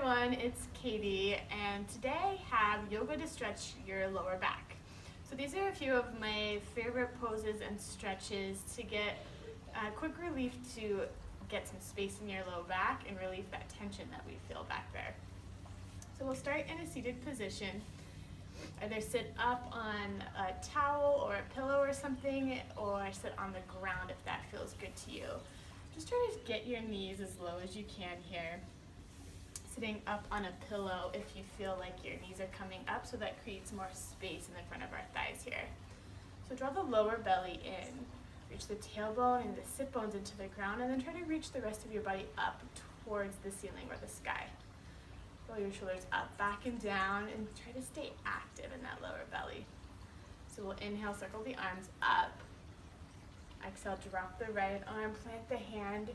everyone, it's Katie, and today I have yoga to stretch your lower back. So these are a few of my favorite poses and stretches to get quick relief, to get some space in your low back and relieve that tension that we feel back there. So we'll start in a seated position. Either sit up on a towel or a pillow or something, or sit on the ground if that feels good to you. Just try to get your knees as low as you can here. Sitting up on a pillow if you feel like your knees are coming up, so that creates more space in the front of our thighs here. So draw the lower belly in, reach the tailbone and the sit bones into the ground, and then try to reach the rest of your body up towards the ceiling or the sky. Roll your shoulders up, back and down, and try to stay active in that lower belly. So we'll inhale, circle the arms up. Exhale, drop the right arm, plant the hand,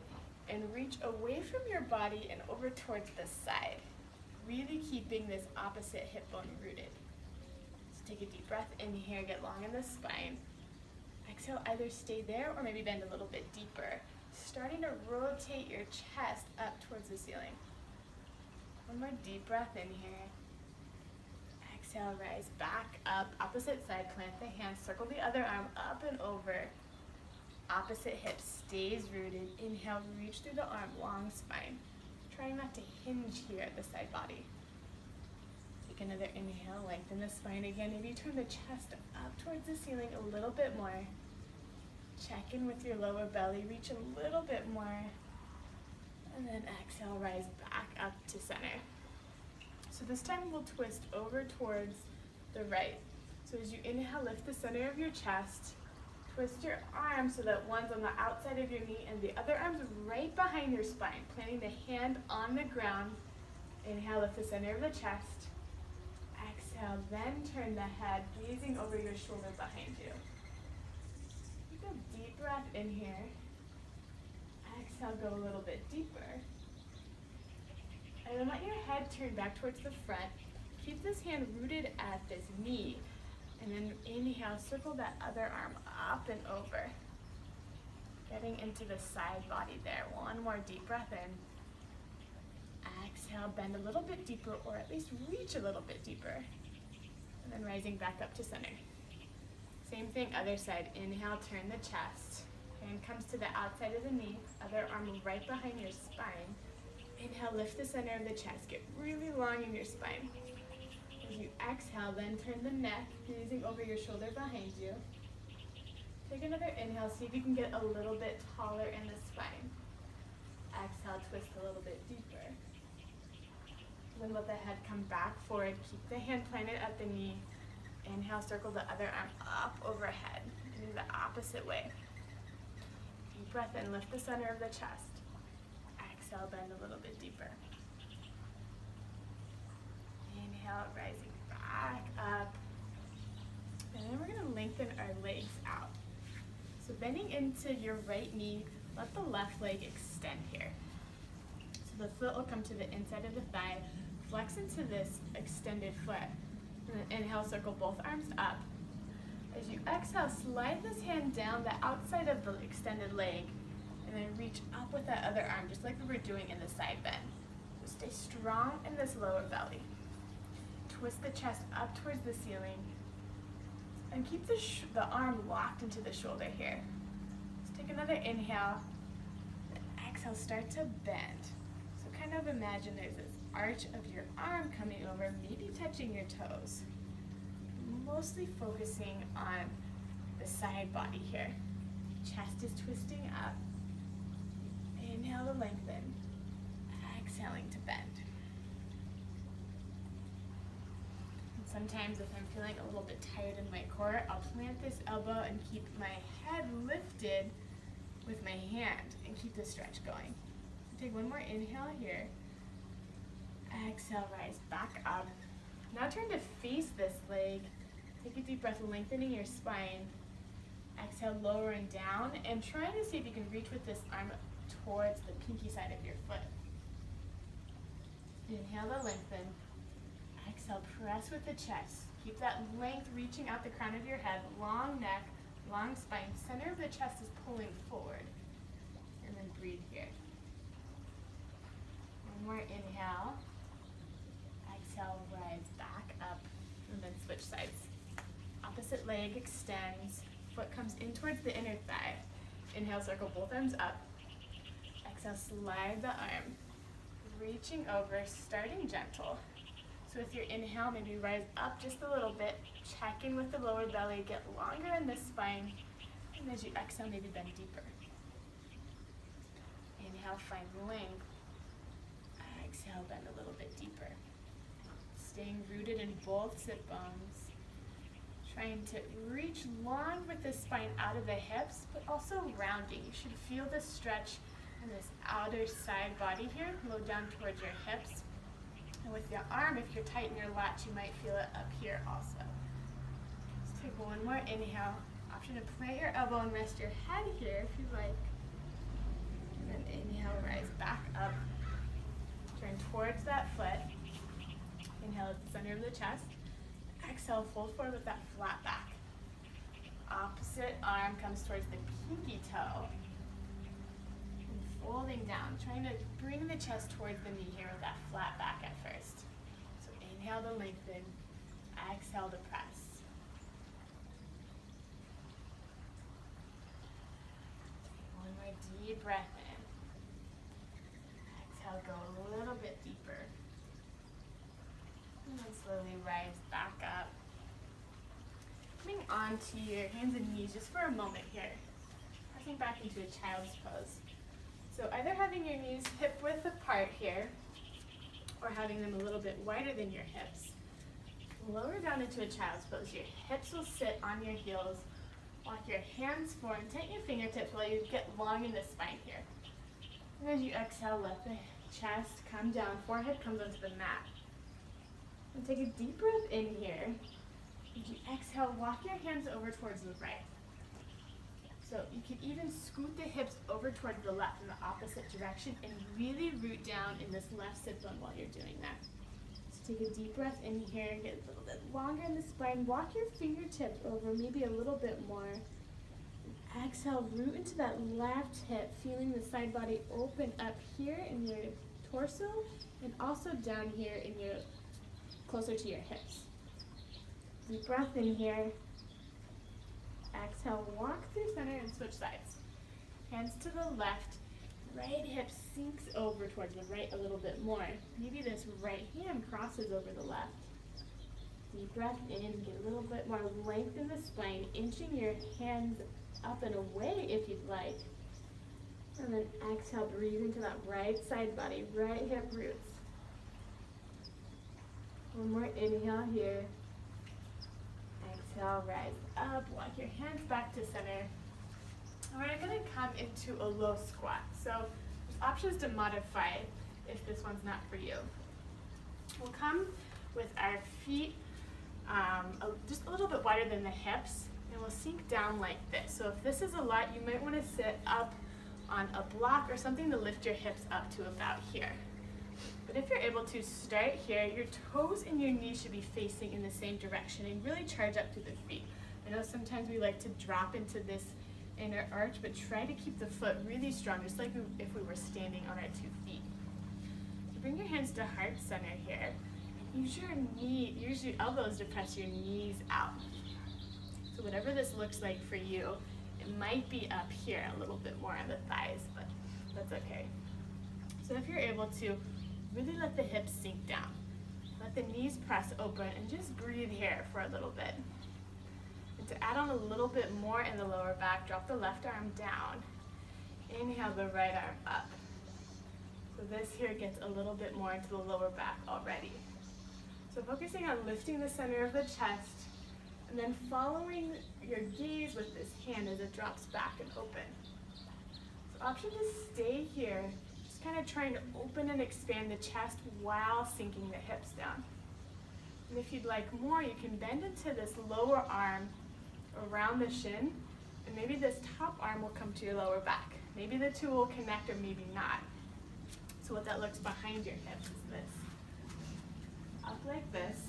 and reach away from your body and over towards the side. Really keeping this opposite hip bone rooted. So take a deep breath in here, get long in the spine. Exhale, either stay there or maybe bend a little bit deeper. Starting to rotate your chest up towards the ceiling. One more deep breath in here. Exhale, rise back up, opposite side, plant the hand, circle the other arm up and over. Opposite hip stays rooted. Inhale, reach through the arm, long spine. Trying not to hinge here at the side body. Take another inhale, lengthen the spine again. Maybe turn the chest up towards the ceiling a little bit more. Check in with your lower belly, reach a little bit more. And then exhale, rise back up to center. So this time we'll twist over towards the right. So as you inhale, lift the center of your chest. Twist your arms so that one's on the outside of your knee and the other arm's right behind your spine, planting the hand on the ground. Inhale, lift the center of the chest. Exhale, then turn the head, gazing over your shoulder behind you. Take a deep breath in here. Exhale, go a little bit deeper. And then let your head turn back towards the front. Keep this hand rooted at this knee. And then inhale, circle that other arm up and over. Getting into the side body there. One more deep breath in. Exhale, bend a little bit deeper, or at least reach a little bit deeper. And then rising back up to center. Same thing, other side. Inhale, turn the chest. Hand comes to the outside of the knee. Other arm right behind your spine. Inhale, lift the center of the chest. Get really long in your spine. As you exhale, then turn the neck, gazing over your shoulder behind you. Take another inhale, see if you can get a little bit taller in the spine. Exhale, twist a little bit deeper. Then let the head come back forward. Keep the hand planted at the knee. Inhale, circle the other arm up overhead. Do the opposite way. Deep breath in, lift the center of the chest. Exhale, bend a little bit deeper. Inhale, rising back up. And then we're going to lengthen our legs out. So bending into your right knee, let the left leg extend here. So the foot will come to the inside of the thigh. Flex into this extended foot. And then inhale, circle both arms up. As you exhale, slide this hand down the outside of the extended leg. And then reach up with that other arm, just like we were doing in the side bend. So stay strong in this lower belly. Twist the chest up towards the ceiling. And keep the arm locked into the shoulder here. Let's take another inhale. And exhale, start to bend. So kind of imagine there's this arch of your arm coming over, maybe touching your toes. Mostly focusing on the side body here. Chest is twisting up. Inhale to lengthen. Exhaling to bend. Sometimes if I'm feeling a little bit tired in my core, I'll plant this elbow and keep my head lifted with my hand and keep the stretch going. Take one more inhale here. Exhale, rise back up. Now turn to face this leg. Take a deep breath, lengthening your spine. Exhale, lowering down, and trying to see if you can reach with this arm towards the pinky side of your foot. Inhale to lengthen. Exhale, press with the chest. Keep that length reaching out the crown of your head, long neck, long spine. Center of the chest is pulling forward. And then breathe here. One more inhale. switch sides. Opposite leg extends, foot comes in towards the inner thigh. Inhale, circle both arms up. Exhale, slide the arm. Reaching over, starting gentle. So with your inhale, maybe rise up just a little bit. Check in with the lower belly, get longer in the spine. And as you exhale, maybe bend deeper. Inhale, find length. Exhale, bend a little bit deeper. Staying rooted in both sit bones. Trying to reach long with the spine out of the hips, but also rounding. You should feel the stretch in this outer side body here, low down towards your hips. And with your arm, if you're tight in your lat, you might feel it up here also. Let's take one more inhale. Option to plant your elbow and rest your head here if you like. And then inhale, rise back up. Turn towards that foot. Inhale at the center of the chest. Exhale, fold forward with that flat back. Opposite arm comes towards the pinky toe. And folding down, trying to bring the chest towards the knee here with that flat back at first. So inhale to lengthen, exhale to press. One more deep breath in. Exhale, go a little bit deeper. And then slowly rise back up. Coming onto your hands and knees just for a moment here. Pressing back into a child's pose. So either having your knees hip width apart here, or having them a little bit wider than your hips. Lower down into a child's pose. Your hips will sit on your heels. Walk your hands forward and tighten your fingertips while you get long in the spine here. And as you exhale, let the chest come down, forehead comes onto the mat. And take a deep breath in here. As you exhale, walk your hands over towards the right. So you can even scoot the hips over towards the left in the opposite direction and really root down in this left sit bone while you're doing that. So take a deep breath in here, get a little bit longer in the spine. Walk your fingertips over maybe a little bit more. Exhale, root into that left hip, feeling the side body open up here in your torso and also down here in your closer to your hips. Deep breath in here. Exhale, walk through center and switch sides. Hands to the left. Right hip sinks over towards the right a little bit more. Maybe this right hand crosses over the left. Deep breath in, get a little bit more length in the spine, inching your hands up and away if you'd like. And then exhale, breathe into that right side body, right hip roots. One more inhale here. Exhale, rise up, walk your hands back to center. And we're gonna come into a low squat. So there's options to modify if this one's not for you. We'll come with our feet just a little bit wider than the hips, and we'll sink down like this. So if this is a lot, you might wanna sit up on a block or something to lift your hips up to about here. But if you're able to, start here. Your toes and your knees should be facing in the same direction and really charge up to the feet. I know sometimes we like to drop into this inner arch, but try to keep the foot really strong, just like if we were standing on our 2 feet. So bring your hands to heart center here. Use your elbows to press your knees out. So whatever this looks like for you, it might be up here a little bit more on the thighs, but that's okay. So if you're able to, really let the hips sink down. Let the knees press open and just breathe here for a little bit. And to add on a little bit more in the lower back, drop the left arm down. Inhale the right arm up. So this here gets a little bit more into the lower back already. So focusing on lifting the center of the chest and then following your gaze with this hand as it drops back and open. So option to stay here, just kind of trying to open and expand the chest while sinking the hips down. And if you'd like more, you can bend into this lower arm around the shin, and maybe this top arm will come to your lower back. Maybe the two will connect or maybe not. So what that looks behind your hips is this. Up like this,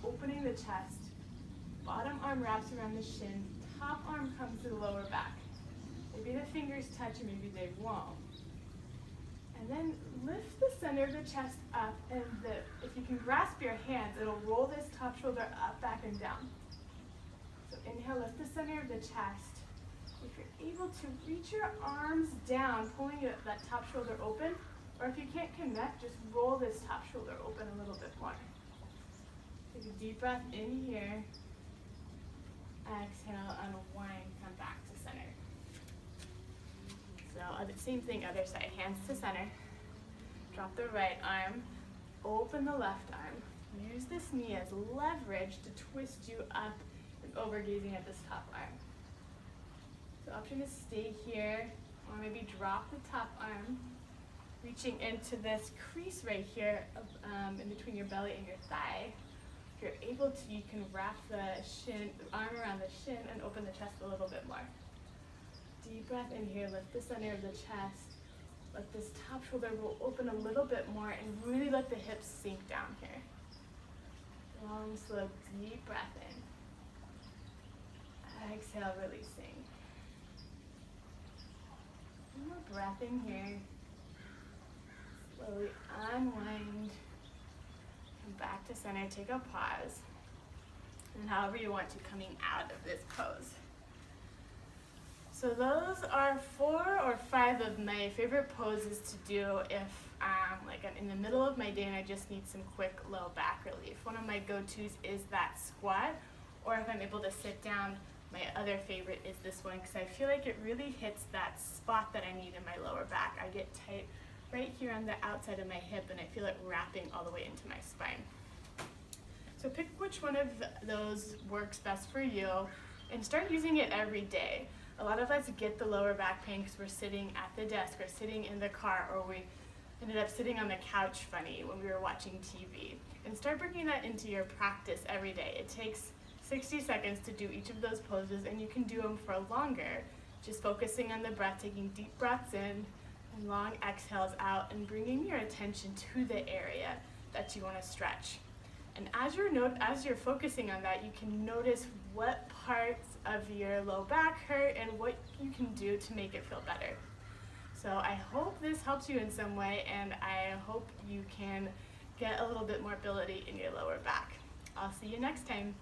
opening the chest, bottom arm wraps around the shin, top arm comes to the lower back. Maybe the fingers touch and maybe they won't. And then lift the center of the chest up, and if you can grasp your hands, it'll roll this top shoulder up, back, and down. So inhale, lift the center of the chest. If you're able to reach your arms down, pulling that top shoulder open, or if you can't connect, just roll this top shoulder open a little bit more. Take a deep breath in here. Exhale, unwind, come back to center. So same thing, other side, hands to center. Drop the right arm, open the left arm. Use this knee as leverage to twist you up and over, gazing at this top arm. The option is stay here, or maybe drop the top arm, reaching into this crease right here in between your belly and your thigh. If you're able to, you can wrap the arm around the shin and open the chest a little bit more. Deep breath in here, lift the center of the chest. Let this top shoulder roll open a little bit more and really let the hips sink down here. Long, slow, deep breath in. Exhale, releasing. One more breath in here. Slowly unwind. Come back to center, take a pause. And however you want to, coming out of this pose. So those are 4 or 5 of my favorite poses to do if like I'm in the middle of my day and I just need some quick low back relief. One of my go-tos is that squat, or if I'm able to sit down, my other favorite is this one because I feel like it really hits that spot that I need in my lower back. I get tight right here on the outside of my hip and I feel it wrapping all the way into my spine. So pick which one of those works best for you and start using it every day. A lot of us get the lower back pain because we're sitting at the desk or sitting in the car, or we ended up sitting on the couch funny when we were watching TV. And start bringing that into your practice every day. It takes 60 seconds to do each of those poses, and you can do them for longer. Just focusing on the breath, taking deep breaths in and long exhales out, and bringing your attention to the area that you want to stretch. And as you're focusing on that, you can notice what parts of your low back hurt and what you can do to make it feel better. So I hope this helps you in some way, and I hope you can get a little bit more ability in your lower back. I'll see you next time.